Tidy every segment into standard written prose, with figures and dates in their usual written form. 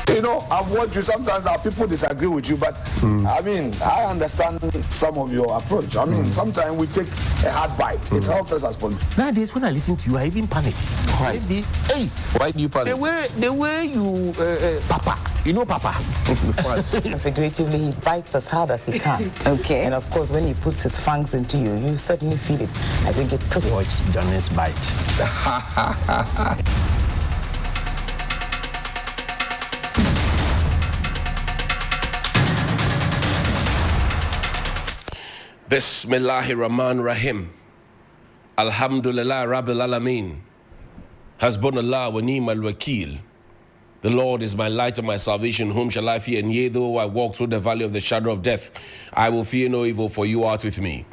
You know, I've watched you. Sometimes our people disagree with you, but I mean, I understand some of your approach. I mean, sometimes we take a hard bite. It helps us as politicians. Nowadays, when I listen to you, I even panic. Why? Hey, Why do you panic? The way you, Papa, you know Papa. Figuratively, he bites as hard as he can. Okay. And of course, when he puts his fangs into you, you certainly feel it. I think it prickles. Watch Johnny's bite. Bismillahirrahmanirrahim. Alhamdulillah Rabbil Alameen. Hasbunallah wa ni'mal wakil. The Lord is my light and my salvation. Whom shall I fear? And yea, though I walk through the valley of the shadow of death, I will fear no evil, for you art with me.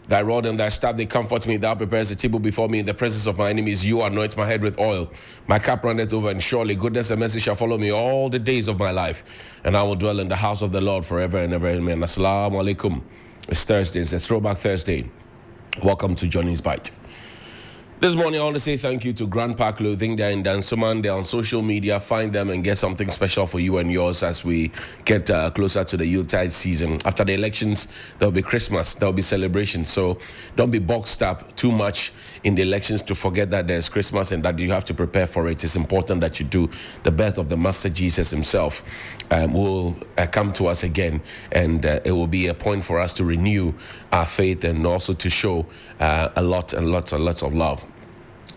Thy rod and thy staff, they comfort me. Thou preparest a table before me in the presence of my enemies. You anoint my head with oil. My cup runneth over, and surely goodness and mercy shall follow me all the days of my life. And I will dwell in the house of the Lord forever and ever. Amen. Assalamu alaikum. It's Thursday. It's a Throwback Thursday. Welcome to Johnny's Bite. This morning, I want to say thank you to Grandpa Clothing. They're in Dansoman. They're on social media. Find them and get something special for you and yours as we get closer to the Yuletide season. After the elections, there'll be Christmas. There'll be celebrations. So don't be boxed up too much in the elections to forget that there's Christmas and that you have to prepare for it. It's important that you do. The birth of the Master Jesus himself will come to us again. And it will be a point for us to renew our faith and also to show lots of love.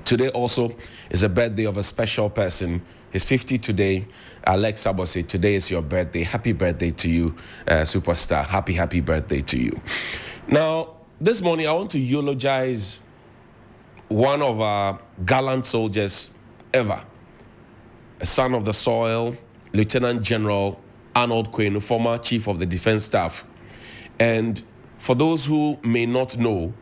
Today also is a birthday of a special person. He's 50 today. Alex Abose, today is your birthday. Happy birthday to you, superstar. Happy birthday to you. Now, this morning I want to eulogize one of our gallant soldiers ever. A son of the soil, Lieutenant General Arnold Quinn, former Chief of the Defense Staff. And for those who may not know,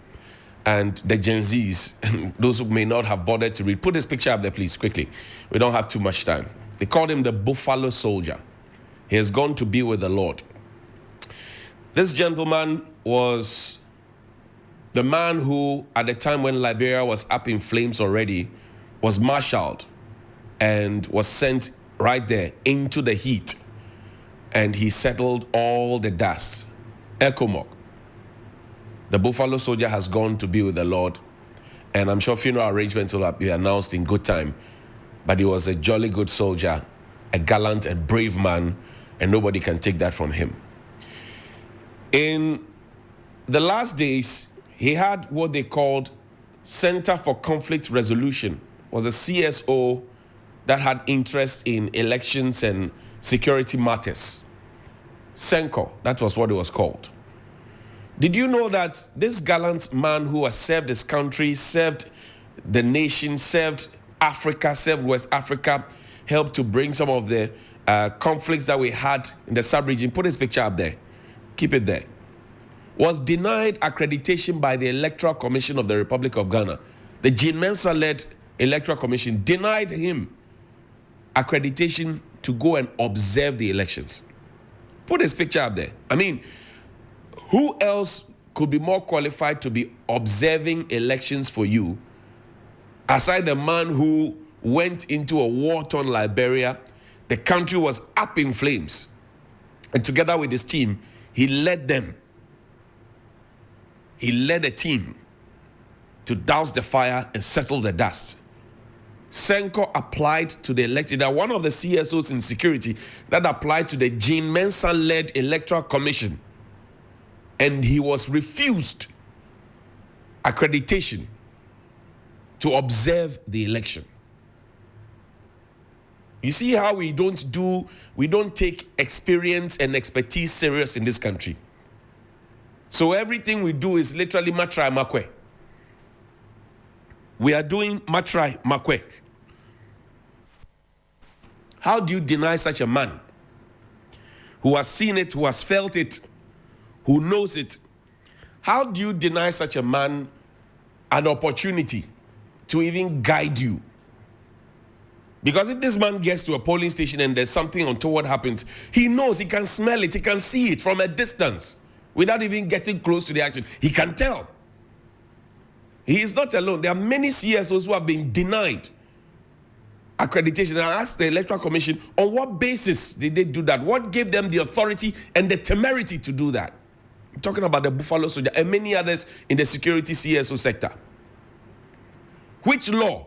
and the Gen Zs, those who may not have bothered to read, put this picture up there, please, quickly. We don't have too much time. They called him the Buffalo Soldier. He has gone to be with the Lord. This gentleman was the man who, at the time when Liberia was up in flames already, was marshaled and was sent right there into the heat. And he settled all the dust. ECOMOG. The Buffalo Soldier has gone to be with the Lord, and I'm sure funeral arrangements will be announced in good time. But he was a jolly good soldier, a gallant and brave man, and nobody can take that from him. In the last days, he had what they called Center for Conflict Resolution, was a CSO that had interest in elections and security matters. CENCO, that was what it was called. Did you know that this gallant man who has served his country, served the nation, served Africa, served West Africa, helped to bring some of the conflicts that we had in the sub-region, put his picture up there, keep it there, was denied accreditation by the Electoral Commission of the Republic of Ghana. The Jean Mensah-led Electoral Commission denied him accreditation to go and observe the elections. Put his picture up there. I mean, who else could be more qualified to be observing elections for you aside the man who went into a war-torn Liberia? The country was up in flames. And together with his team, he led them. He led a team to douse the fire and settle the dust. CENCO applied to the elected. Now, one of the CSOs in security that applied to the Jean Mensah-led Electoral Commission. And he was refused accreditation to observe the election. You see how we don't take experience and expertise serious in this country. So everything we do is literally matrai makwe. We are doing matrai makwe. How do you deny such a man who has seen it, who has felt it, who knows it? How do you deny such a man an opportunity to even guide you? Because if this man gets to a polling station and there's something untoward happens, he knows, he can smell it, he can see it from a distance without even getting close to the action. He can tell. He is not alone. There are many CSOs who have been denied accreditation. I asked the Electoral Commission, on what basis did they do that? What gave them the authority and the temerity to do that? I'm talking about the Buffalo Soldier and many others in the security CSO sector. Which law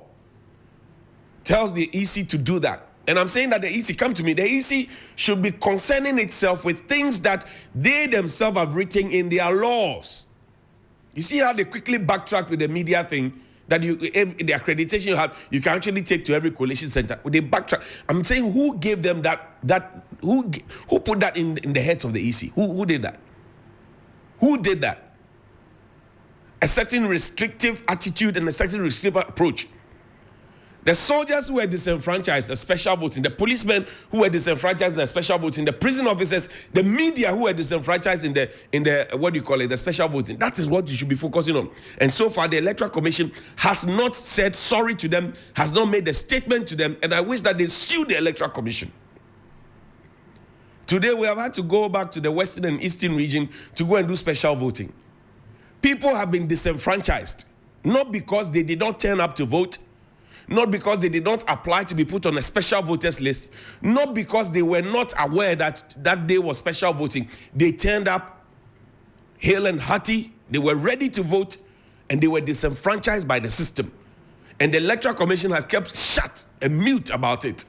tells the EC to do that? And I'm saying that the EC, come to me, the EC should be concerning itself with things that they themselves have written in their laws. You see how they quickly backtrack with the media thing, that the accreditation you have, you can actually take to every coalition center. They backtrack. I'm saying, who gave them who put that in the heads of the EC? Who did that? Who did that? A certain restrictive attitude and a certain restrictive approach. The soldiers who were disenfranchised, the special voting, the policemen who were disenfranchised, the special voting, the prison officers, the media who were disenfranchised in the what do you call it, the special voting. That is what you should be focusing on. And so far, the Electoral Commission has not said sorry to them, has not made a statement to them, and I wish that they sue the Electoral Commission. Today, we have had to go back to the Western and Eastern region to go and do special voting. People have been disenfranchised, not because they did not turn up to vote, not because they did not apply to be put on a special voters list, not because they were not aware that that day was special voting. They turned up hale and hearty, they were ready to vote, and they were disenfranchised by the system. And the Electoral Commission has kept shut and mute about it.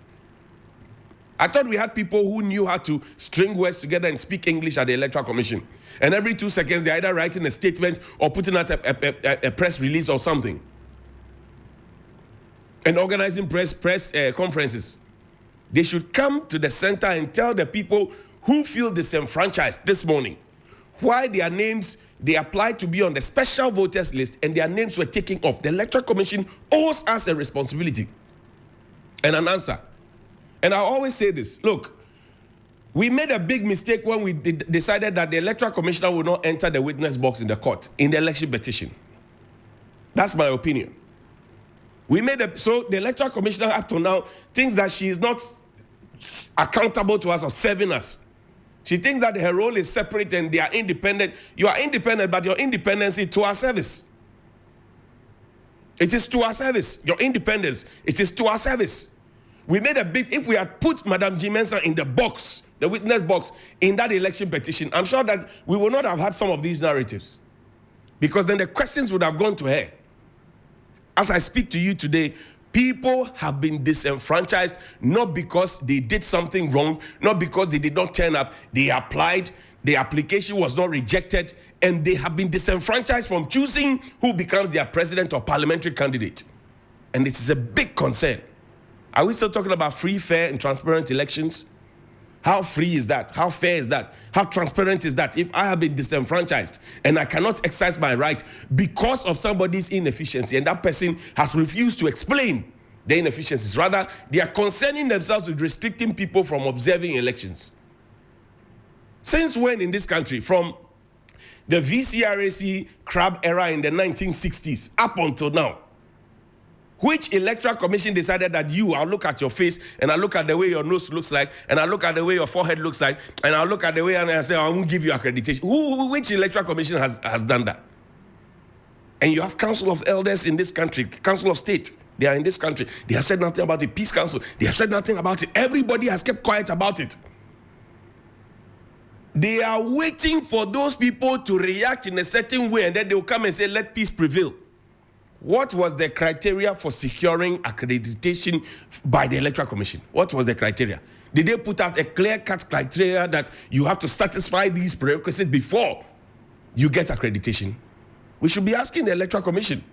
I thought we had people who knew how to string words together and speak English at the Electoral Commission. And every 2 seconds, they're either writing a statement or putting out a press release or something. And organizing press conferences. They should come to the center and tell the people who feel disenfranchised this morning why their names, they applied to be on the special voters list and their names were taken off. The Electoral Commission owes us a responsibility and an answer. And I always say this, look, we made a big mistake when we decided that the Electoral Commissioner will not enter the witness box in the court in the election petition. That's my opinion. So the Electoral Commissioner up to now thinks that she is not accountable to us or serving us. She thinks that her role is separate and they are independent. You are independent, but your independence is to our service. It is to our service. Your independence, it is to our service. We made a big, if we had put Madam G. Mensah in the box, the witness box, in that election petition, I'm sure that we would not have had some of these narratives. Because then the questions would have gone to her. As I speak to you today, people have been disenfranchised not because they did something wrong, not because they did not turn up. They applied, the application was not rejected, and they have been disenfranchised from choosing who becomes their president or parliamentary candidate. And it is a big concern. Are we still talking about free, fair, and transparent elections? How free is that? How fair is that? How transparent is that? If I have been disenfranchised and I cannot exercise my right because of somebody's inefficiency and that person has refused to explain the inefficiencies. Rather, they are concerning themselves with restricting people from observing elections. Since when in this country? From the VCRAC crab era in the 1960s up until now. Which Electoral Commission decided that I'll look at your face and I'll look at the way your nose looks like and I'll look at the way your forehead looks like and I'll look at the way and I say, I won't give you accreditation. Which Electoral Commission has done that? And you have Council of Elders in this country, Council of State. They are in this country. They have said nothing about it. Peace Council. They have said nothing about it. Everybody has kept quiet about it. They are waiting for those people to react in a certain way and then they'll come and say, let peace prevail. What was the criteria for securing accreditation by the Electoral Commission? What was the criteria? Did they put out a clear-cut criteria that you have to satisfy these prerequisites before you get accreditation? We should be asking the Electoral Commission.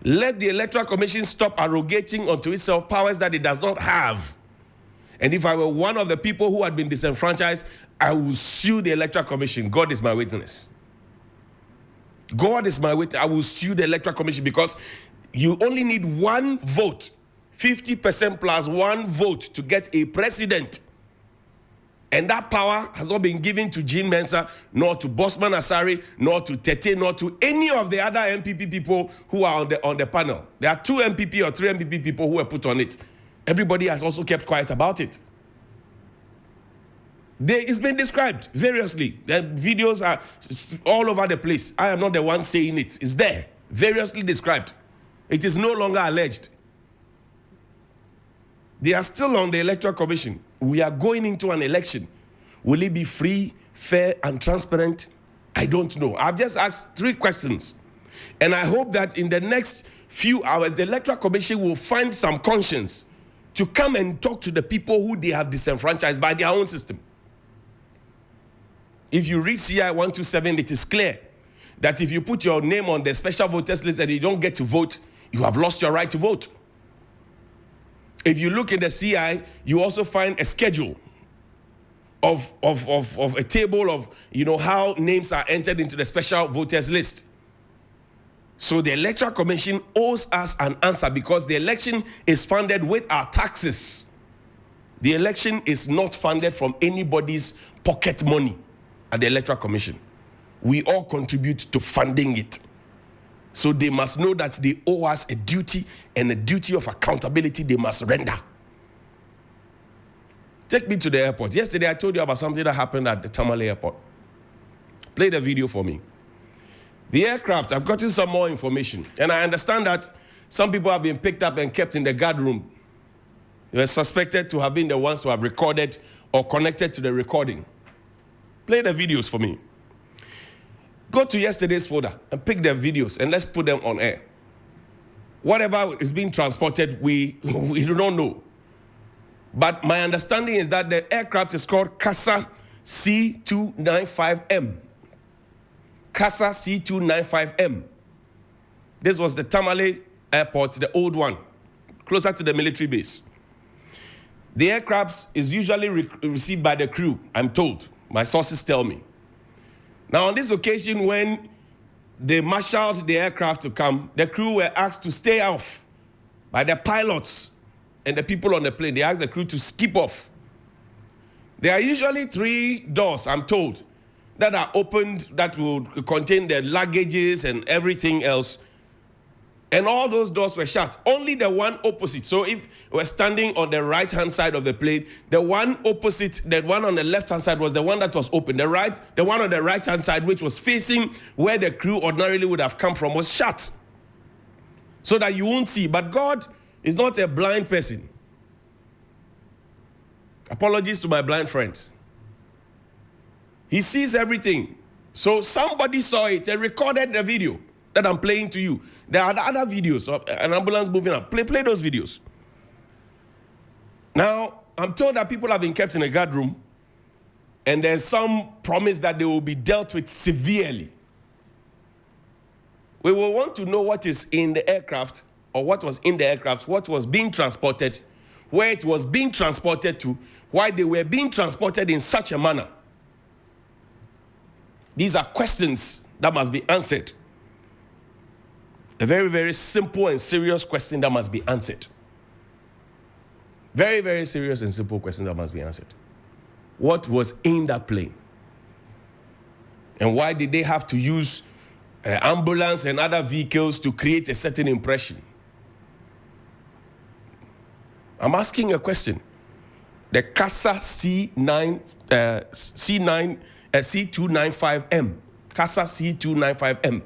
Let the Electoral Commission stop arrogating unto itself powers that it does not have. And if I were one of the people who had been disenfranchised, I will sue the Electoral Commission. God is my witness. God is my witness. I will sue the Electoral Commission because you only need one vote, 50% plus one vote to get a president. And that power has not been given to Jean Mensah, nor to Bosman Asari, nor to Tete, nor to any of the other MPP people who are on the panel. There are 2 MPP or 3 MPP people who were put on it. Everybody has also kept quiet about it. It's been described variously. The videos are all over the place. I am not the one saying it. It's there, variously described. It is no longer alleged. They are still on the Electoral Commission. We are going into an election. Will it be free, fair, and transparent? I don't know. I've just asked 3 questions. And I hope that in the next few hours, the Electoral Commission will find some conscience to come and talk to the people who they have disenfranchised by their own system. If you read CI 127, it is clear that if you put your name on the special voters list and you don't get to vote, you have lost your right to vote. If you look in the CI, you also find a schedule of a table of, how names are entered into the special voters list. So the Electoral Commission owes us an answer because the election is funded with our taxes. The election is not funded from anybody's pocket money at the Electoral Commission. We all contribute to funding it. So they must know that they owe us a duty, and a duty of accountability they must render. Take me to the airport. Yesterday I told you about something that happened at the Tamale airport. Play the video for me. The aircraft, I've gotten some more information, and I understand that some people have been picked up and kept in the guard room. They were suspected to have been the ones who have recorded or connected to the recording. Play the videos for me. Go to yesterday's folder and pick the videos and let's put them on air. Whatever is being transported, we do not know. But my understanding is that the aircraft is called CASA C295M. CASA C295M. This was the Tamale airport, the old one, closer to the military base. The aircraft is usually received by the crew, I'm told. My sources tell me. Now, on this occasion, when they marshaled the aircraft to come, the crew were asked to stay off by the pilots and the people on the plane. They asked the crew to skip off. There are usually 3 doors, I'm told, that are opened that will contain the luggages and everything else. And all those doors were shut. Only the one opposite. So if we're standing on the right-hand side of the plane, the one opposite, the one on the left-hand side was the one that was open. The one on the right-hand side, which was facing where the crew ordinarily would have come from, was shut. So that you won't see. But God is not a blind person. Apologies to my blind friends. He sees everything. So somebody saw it and recorded the video that I'm playing to you. There are other videos of an ambulance moving up. Play those videos. Now, I'm told that people have been kept in a guard room, and there's some promise that they will be dealt with severely. We will want to know what is in the aircraft, or what was in the aircraft, what was being transported, where it was being transported to, why they were being transported in such a manner. These are questions that must be answered. A very, very simple and serious question that must be answered. Very, very serious and simple question that must be answered. What was in that plane? And why did they have to use ambulance and other vehicles to create a certain impression? I'm asking a question. The CASA C295M. CASA C295M.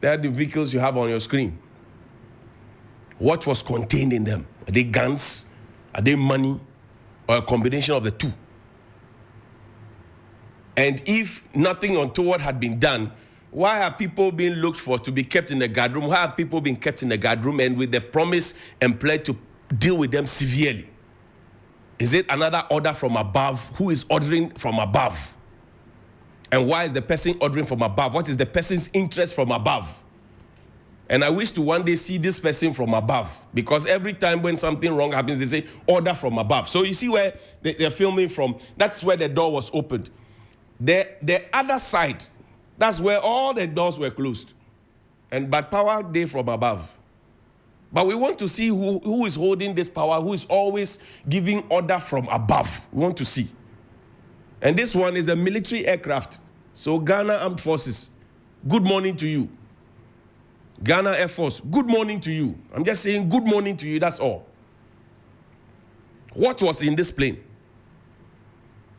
They are the vehicles you have on your screen. What was contained in them? Are they guns? Are they money? Or a combination of the two? And if nothing untoward had been done, why are people being looked for to be kept in the guard room? Why have people been kept in the guard room and with the promise and pledge to deal with them severely? Is it another order from above? Who is ordering from above? And why is the person ordering from above? What is the person's interest from above? And I wish to one day see this person from above, because every time when something wrong happens, they say, order from above. So you see where they're filming from. That's where the door was opened. The other side, that's where all the doors were closed. But power day from above. But we want to see who is holding this power, who is always giving order from above. We want to see. And this one is a military aircraft. So Ghana Armed Forces, good morning to you. Ghana Air Force, good morning to you. I'm just saying good morning to you, that's all. What was in this plane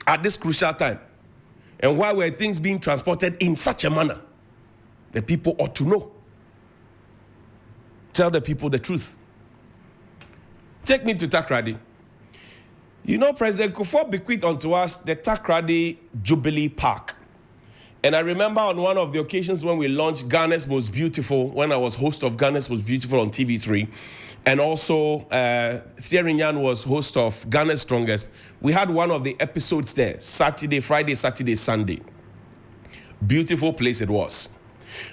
at this crucial time? And why were things being transported in such a manner? The people ought to know. Tell the people the truth. Take me to Takoradi. You know, President Kufuor bequeathed unto us the Takoradi Jubilee Park. And I remember on one of the occasions when we launched Ghana's Most Beautiful, when I was host of Ghana's Most Beautiful on TV3, and also Thierry Nyan was host of Ghana's Strongest, we had one of the episodes there, Friday, Saturday, Sunday. Beautiful place it was.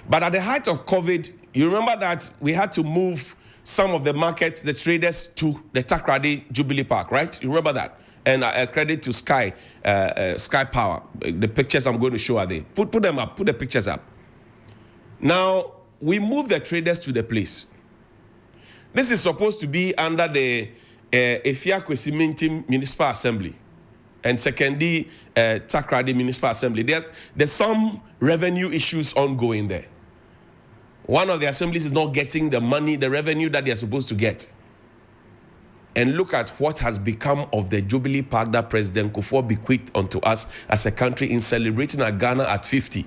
But at the height of COVID, you remember that we had to move some of the markets, the traders, to the Takoradi Jubilee Park, right? You remember that? And credit to Sky Power. The pictures I'm going to show are there. Put them up. Put the pictures up. Now, we moved the traders to the place. This is supposed to be under the Efia-Kwesi Municipal Assembly and secondly, Takoradi Municipal Assembly. There's some revenue issues ongoing there. One of the assemblies is not getting the money, the revenue that they're supposed to get. And look at what has become of the Jubilee Park that President Kufuor bequeathed unto us as a country in celebrating our Ghana at 50.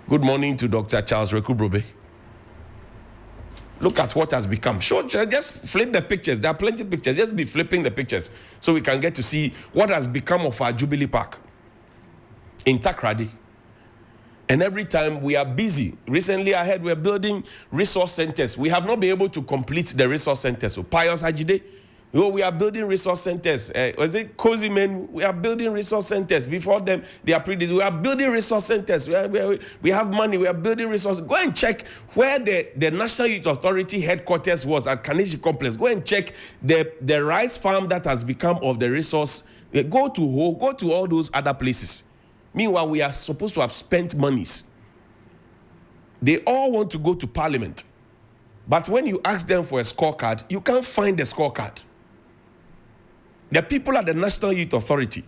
Good morning to Dr. Charles Rekubrobe. Look at what has become. Sure, just flip the pictures. There are plenty of pictures. Just be flipping the pictures so we can get to see what has become of our Jubilee Park in Takoradi. And every time we are busy. Recently, I heard we're building resource centers. We have not been able to complete the resource centers. So, Pius Hajide, we are building resource centers. Was it Cozy Men? We are building resource centers. Before them, they are we are building resource centers. We have money. We are building resources. Go and check where the National Youth Authority headquarters was at Kanishi Complex. Go and check the rice farm that has become of the resource. Go to all those other places. Meanwhile, we are supposed to have spent monies. They all want to go to Parliament. But when you ask them for a scorecard, you can't find the scorecard. The people at the National Youth Authority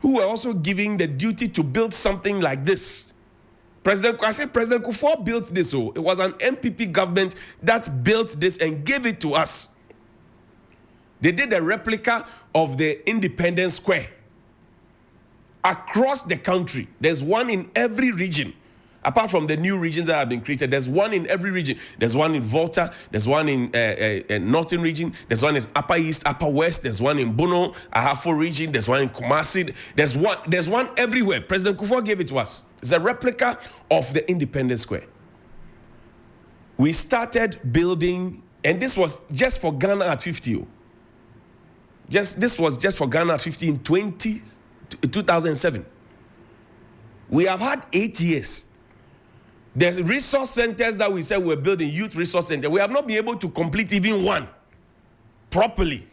who were also given the duty to build something like this. President Kufuor built this. So it was an MPP government that built this and gave it to us. They did a replica of the Independence Square. Across the country, there's one in every region. Apart from the new regions that have been created, there's one in every region. There's one in Volta, there's one in Northern region, there's one in Upper East, Upper West, there's one in Bono, Ahafo region, there's one in Kumasi, there's one everywhere. President Kufuor gave it to us. It's a replica of the Independence Square. We started building, and this was just for Ghana at 50. This was just for Ghana at 50 in 2007. We have had 8 years. There's resource centers that we said we're building, youth resource center. We have not been able to complete even one properly.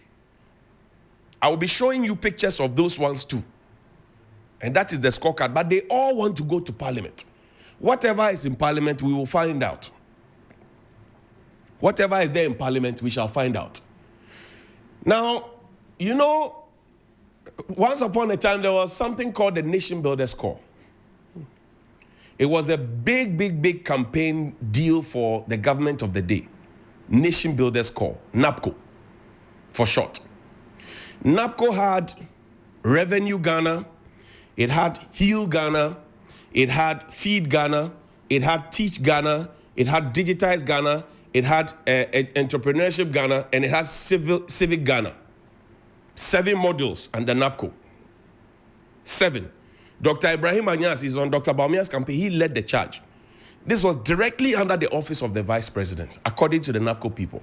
I will be showing you pictures of those ones too. And that is the scorecard. But they all want to go to Parliament. Whatever is in Parliament, we will find out. Whatever is there in Parliament, we shall find out. Now, you know, once upon a time, there was something called the Nation Builders Corps. It was a big campaign deal for the government of the day. Nation Builders Corps, NAPCO, for short. NAPCO had Revenue Ghana, it had Heal Ghana, it had Feed Ghana, it had Teach Ghana, it had Digitize Ghana, it had Entrepreneurship Ghana, and it had Civic Ghana. 7 modules under NAPCO. 7. Dr. Ibrahim Anyas is on Dr. Baumia's campaign. He led the charge. This was directly under the office of the Vice President, according to the NAPCO people.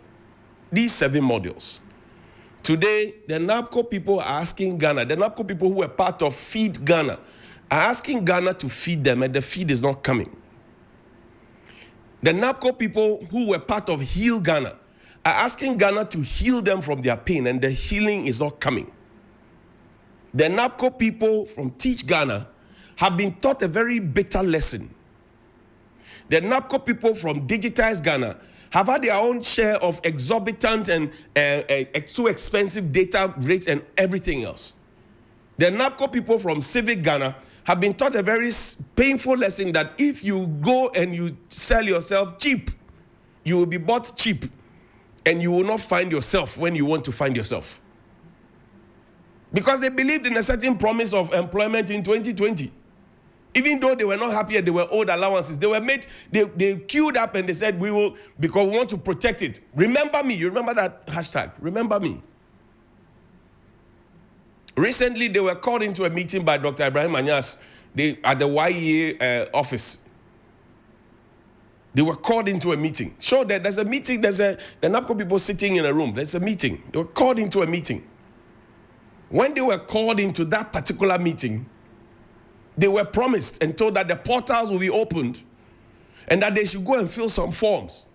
These 7 modules. Today, the NAPCO people are asking Ghana, the NAPCO people who were part of Feed Ghana, are asking Ghana to feed them, and the feed is not coming. The NAPCO people who were part of Heal Ghana are asking Ghana to heal them from their pain, and the healing is not coming. The NAPCO people from Teach Ghana have been taught a very bitter lesson. The NAPCO people from Digitize Ghana have had their own share of exorbitant and too expensive data rates and everything else. The NAPCO people from Civic Ghana have been taught a very painful lesson that if you go and you sell yourself cheap, you will be bought cheap. And you will not find yourself when you want to find yourself. Because they believed in a certain promise of employment in 2020. Even though they were not happy and they were owed allowances, they were made, they queued up and they said, we will, because we want to protect it. Remember me. You remember that hashtag? Remember me. Recently, they were called into a meeting by Dr. Ibrahim Anyas at the YEA office. They were called into a meeting. Sure, there's a meeting, the NAPCO people sitting in a room. There's a meeting. They were called into a meeting. When they were called into that particular meeting, they were promised and told that the portals will be opened and that they should go and fill some forms.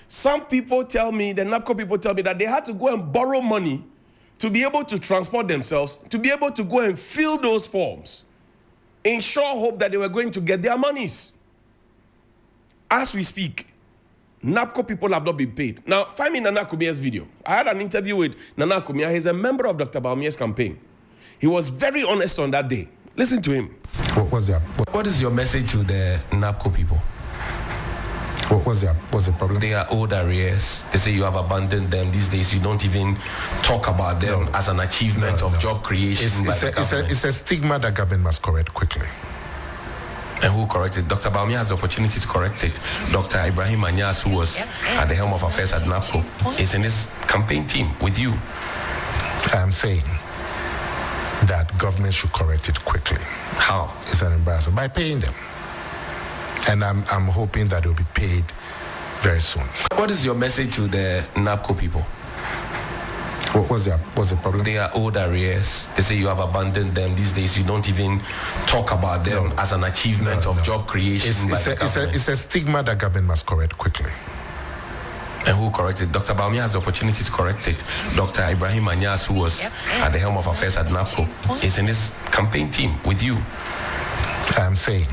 Some people tell me, the NAPCO people tell me, that they had to go and borrow money to be able to transport themselves, to be able to go and fill those forms, in sure hope that they were going to get their monies. As we speak, NAPCO people have not been paid. Now, find me Nana Kumia's video. I had an interview with Nana Kumia. He's a member of Dr. Bawumia's campaign. He was very honest on that day. Listen to him. What is your message to the NAPCO people? What's the problem? They are owed arrears. They say you have abandoned them. These days, you don't even talk about them as an achievement of job creation. It's a stigma that government must correct quickly. And who corrected? Dr. Bawumia has the opportunity to correct it. Dr. Ibrahim Anyas, who was at the helm of affairs at NAPCO, is in his campaign team with you. I am saying that government should correct it quickly. How? It's an embarrassment. By paying them. And I'm hoping that it will be paid very soon. What is your message to the NAPCO people? What's the problem? They are owed arrears. They say you have abandoned them. These days, you don't even talk about them as an achievement of job creation. It's a stigma that government must correct quickly. And who corrected? Dr. Bawumia has the opportunity to correct it. Dr. Ibrahim Anyas, who was at the helm of affairs at NAPCO, is in his campaign team with you. I am saying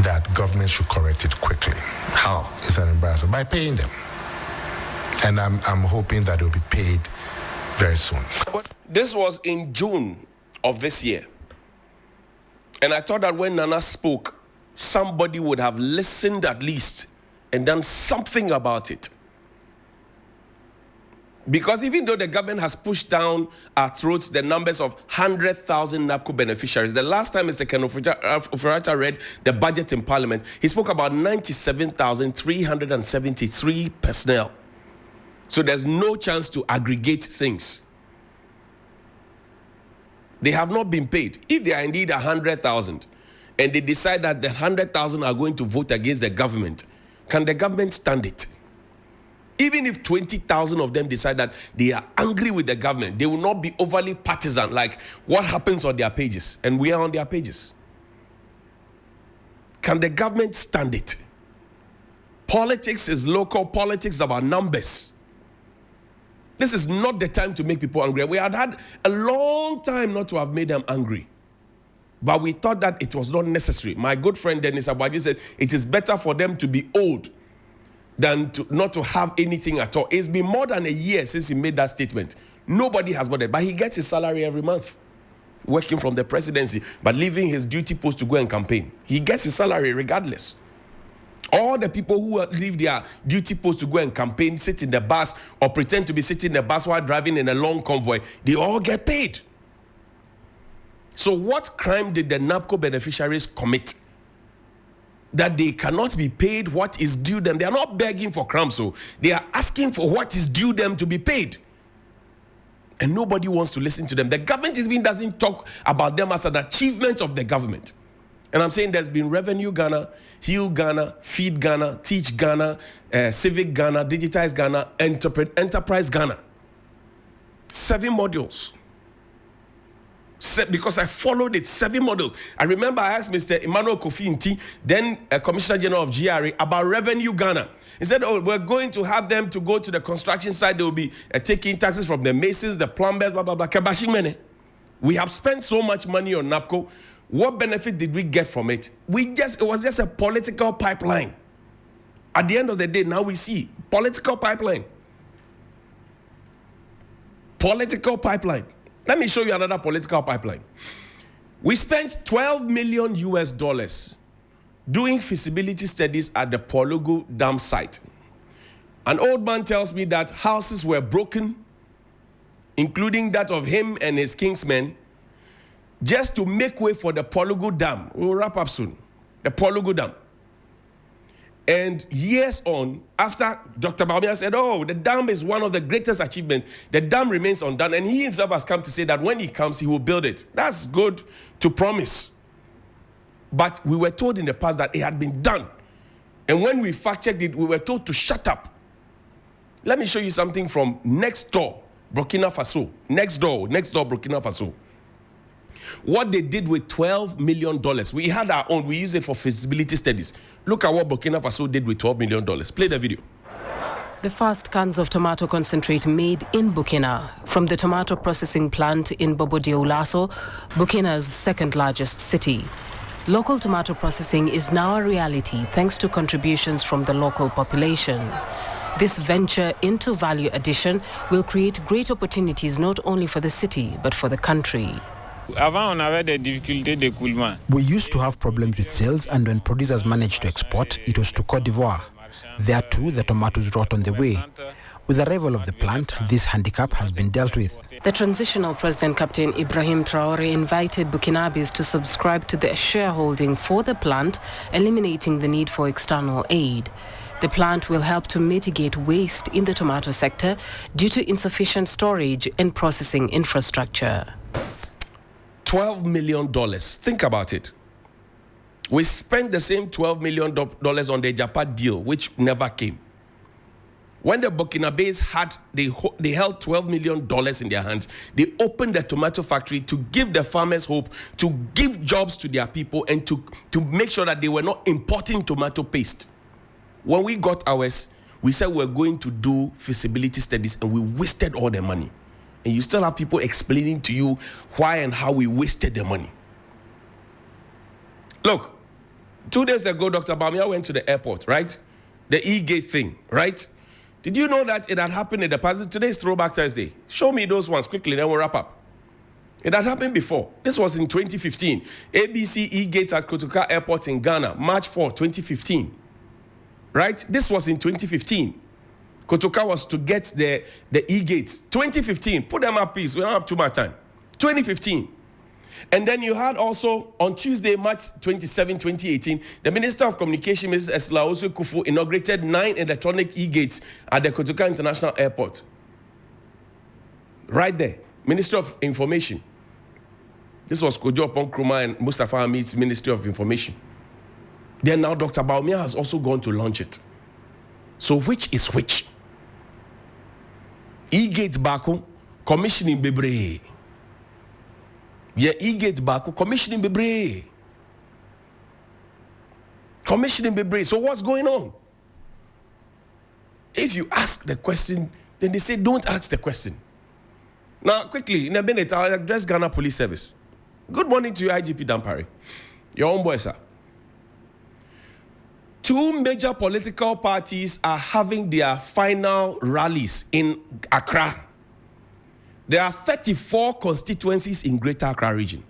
that government should correct it quickly. How? It's an embarrassment. By paying them. And I'm hoping that it will be paid very soon. This was in June of this year. And I thought that when Nana spoke, somebody would have listened at least and done something about it. Because even though the government has pushed down our throats the numbers of 100,000 NAPCO beneficiaries, the last time Mr. Ken Ofori-Atta read the budget in Parliament, he spoke about 97,373 personnel. So there's no chance to aggregate things. They have not been paid. If they are indeed 100,000 and they decide that the 100,000 are going to vote against the government, can the government stand it? Even if 20,000 of them decide that they are angry with the government, they will not be overly partisan like what happens on their pages. And we are on their pages. Can the government stand it? Politics is local. Politics is about numbers. This is not the time to make people angry. We had a long time not to have made them angry. But we thought that it was not necessary. My good friend Dennis Abaji said it is better for them to be owed than not to have anything at all. It's been more than a year since he made that statement. Nobody has got it, but he gets his salary every month, working from the presidency, but leaving his duty post to go and campaign. He gets his salary regardless. All the people who leave their duty post to go and campaign, sit in the bus, or pretend to be sitting in the bus while driving in a long convoy, they all get paid. So what crime did the NAPCO beneficiaries commit that they cannot be paid what is due them? They are not begging for crumbs, so they are asking for what is due them to be paid. And nobody wants to listen to them. The government even doesn't talk about them as an achievement of the government. And I'm saying there's been Revenue Ghana, Heal Ghana, Feed Ghana, Teach Ghana, Civic Ghana, Digitize Ghana, Enterprise Ghana. 7 modules. Because I followed it, 7 modules. I remember I asked Mr. Emmanuel Kofi Nti, then Commissioner General of GRA, about Revenue Ghana. He said, oh, we're going to have them to go to the construction site. They will be taking taxes from the masons, the plumbers, blah, blah, blah. We have spent so much money on NAPCO. What benefit did we get from it? It was just a political pipeline. At the end of the day, now we see political pipeline. Political pipeline. Let me show you another political pipeline. We spent $12 million doing feasibility studies at the Polugu Dam site. An old man tells me that houses were broken, including that of him and his kingsmen. just to make way for the Polugu Dam. We'll wrap up soon. The Polugu Dam. And years on, after Dr. Bawumia said, oh, the dam is one of the greatest achievements, the dam remains undone. And he himself has come to say that when he comes, he will build it. That's good to promise. But we were told in the past that it had been done. And when we fact-checked it, we were told to shut up. Let me show you something from next door, Burkina Faso. Next door, Burkina Faso. What they did with $12 million. We had our own. We used it for feasibility studies. Look at what Burkina Faso did with $12 million. Play the video. The first cans of tomato concentrate made in Burkina from the tomato processing plant in Bobo Dioulasso, Burkina's second largest city. Local tomato processing is now a reality thanks to contributions from the local population. This venture into value addition will create great opportunities not only for the city but for the country. We used to have problems with sales, and when producers managed to export, it was to Côte d'Ivoire. There too, the tomatoes rot on the way. With the arrival of the plant, this handicap has been dealt with. The transitional president, Captain Ibrahim Traoré, invited Burkinabes to subscribe to the shareholding for the plant, eliminating the need for external aid. The plant will help to mitigate waste in the tomato sector due to insufficient storage and processing infrastructure. $12 million. Think about it. We spent the same $12 million on the Japan deal, which never came. When the Burkinabes they held $12 million in their hands, they opened the tomato factory to give the farmers hope, to give jobs to their people, and to make sure that they were not importing tomato paste. When we got ours, we said we were going to do feasibility studies, and we wasted all the money. And you still have people explaining to you why and how we wasted the money. Look, 2 days ago, Dr. Bawumia went to the airport, right? The E-gate thing, right? Did you know that it had happened in the past? Today's Throwback Thursday. Show me those ones quickly, then we'll wrap up. It had happened before. This was in 2015. ABC E-gates at Kotoka Airport in Ghana, March 4, 2015. Right? This was in 2015. Kotoka was to get the E-gates. 2015. Put them up, please. We don't have too much time. 2015. And then you had also, on Tuesday, March 27, 2018, the Minister of Communication, Mrs. Eslaosu Kufu, inaugurated 9 electronic E-gates at the Kotoka International Airport. Right there. Minister of Information. This was Kojo Nkrumah and Mustafa Hamid's Ministry of Information. Then now Dr. Bawumia has also gone to launch it. So which is which? E-gate Baku, commissioning Bebre. Yeah, E-gate Baku, commissioning Bebre. Commissioning Bebre. So what's going on? If you ask the question, then they say don't ask the question. Now, quickly, in a minute, I'll address Ghana Police Service. Good morning to you, IGP Dampare. Your own boy, sir. 2 major political parties are having their final rallies in Accra. There are 34 constituencies in Greater Accra region.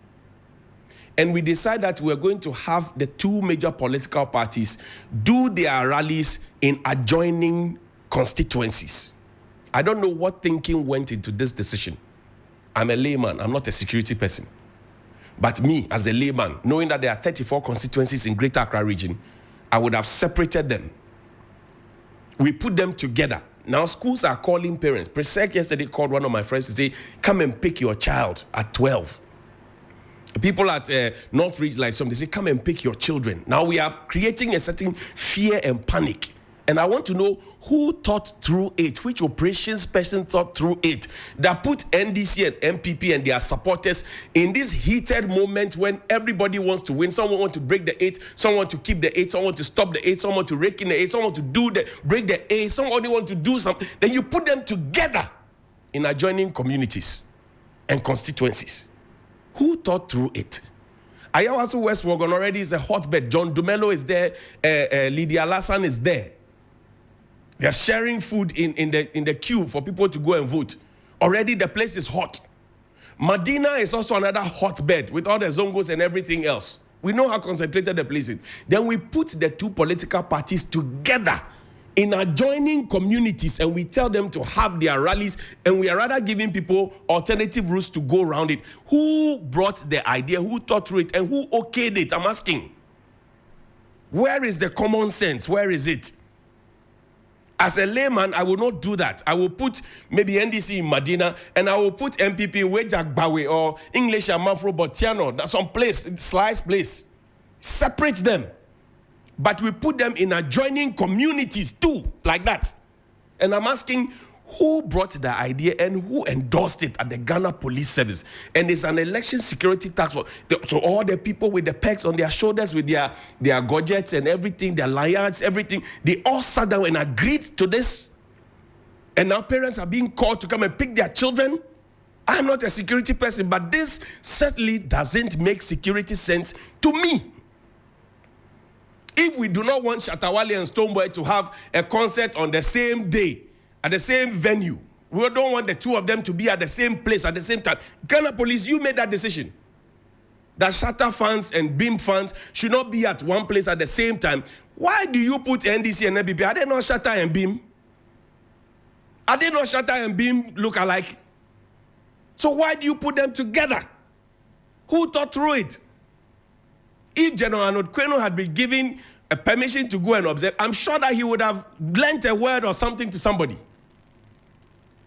And we decided that we're going to have the 2 major political parties do their rallies in adjoining constituencies. I don't know what thinking went into this decision. I'm a layman. I'm not a security person. But me, as a layman, knowing that there are 34 constituencies in Greater Accra region, I would have separated them. We put them together. Now schools are calling parents. Presec yesterday called one of my friends to say, come and pick your child at 12. People at Northridge, like some, they say, come and pick your children. Now we are creating a certain fear and panic. And I want to know who thought through it, which operations person thought through it, that put NDC and MPP and their supporters in this heated moment when everybody wants to win. Someone wants to break the 8, someone wants to keep the 8, someone wants to stop the 8, someone wants to rake in the 8, someone wants to break the 8, someone wants to do something. Then you put them together in adjoining communities and constituencies. Who thought through it? Ayawaso West Wogon already is a hotbed. John Dumelo is there. Lydia Lassan is there. They're sharing food in the queue for people to go and vote. Already the place is hot. Medina is also another hotbed with all the zongos and everything else. We know how concentrated the place is. Then we put the 2 political parties together in adjoining communities, and we tell them to have their rallies, and we are rather giving people alternative routes to go around it. Who brought the idea? Who thought through it? And who okayed it? I'm asking. Where is the common sense? Where is it? As a layman, I will not do that. I will put maybe NDC in Medina, and I will put MPP in Wejak Bawe or English and Manfro Botiano, some place, slice place. Separate them. But we put them in adjoining communities too, like that. And I'm asking, who brought the idea and who endorsed it at the Ghana Police Service? And it's an election security task force. So all the people with the pegs on their shoulders, with their gadgets and everything, their lanyards, everything, they all sat down and agreed to this. And now parents are being called to come and pick their children. I'm not a security person, but this certainly doesn't make security sense to me. If we do not want Shatawale and Stonebwoy to have a concert on the same day, at the same venue, we don't want the two of them to be at the same place at the same time. Ghana Police, you made that decision. That Shatta fans and Beam fans should not be at one place at the same time. Why do you put NDC and NPP? Are they not Shatta and Beam? Are they not Shatta and Beam look alike? So why do you put them together? Who thought through it? If General Arnold Kweno had been given a permission to go and observe, I'm sure that he would have lent a word or something to somebody.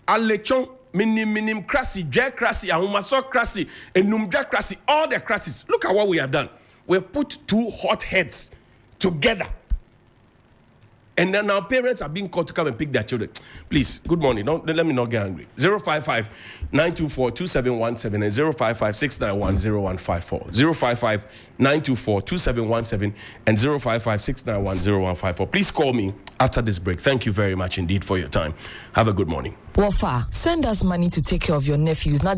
Alechon, minim krasi, dre krasi, ahumaso krasi, enumdra krasi, all the krasis. Look at what we have done. We've put two hot heads together. And then our parents are being called to come and pick their children. Please, good morning. Don't let me not get angry. 055-924-2717 and 055-691-0154. 055-924-2717 and 055-691-0154. Please call me after this break. Thank you very much indeed for your time. Have a good morning. Wafa, send us money to take care of your nephews. Now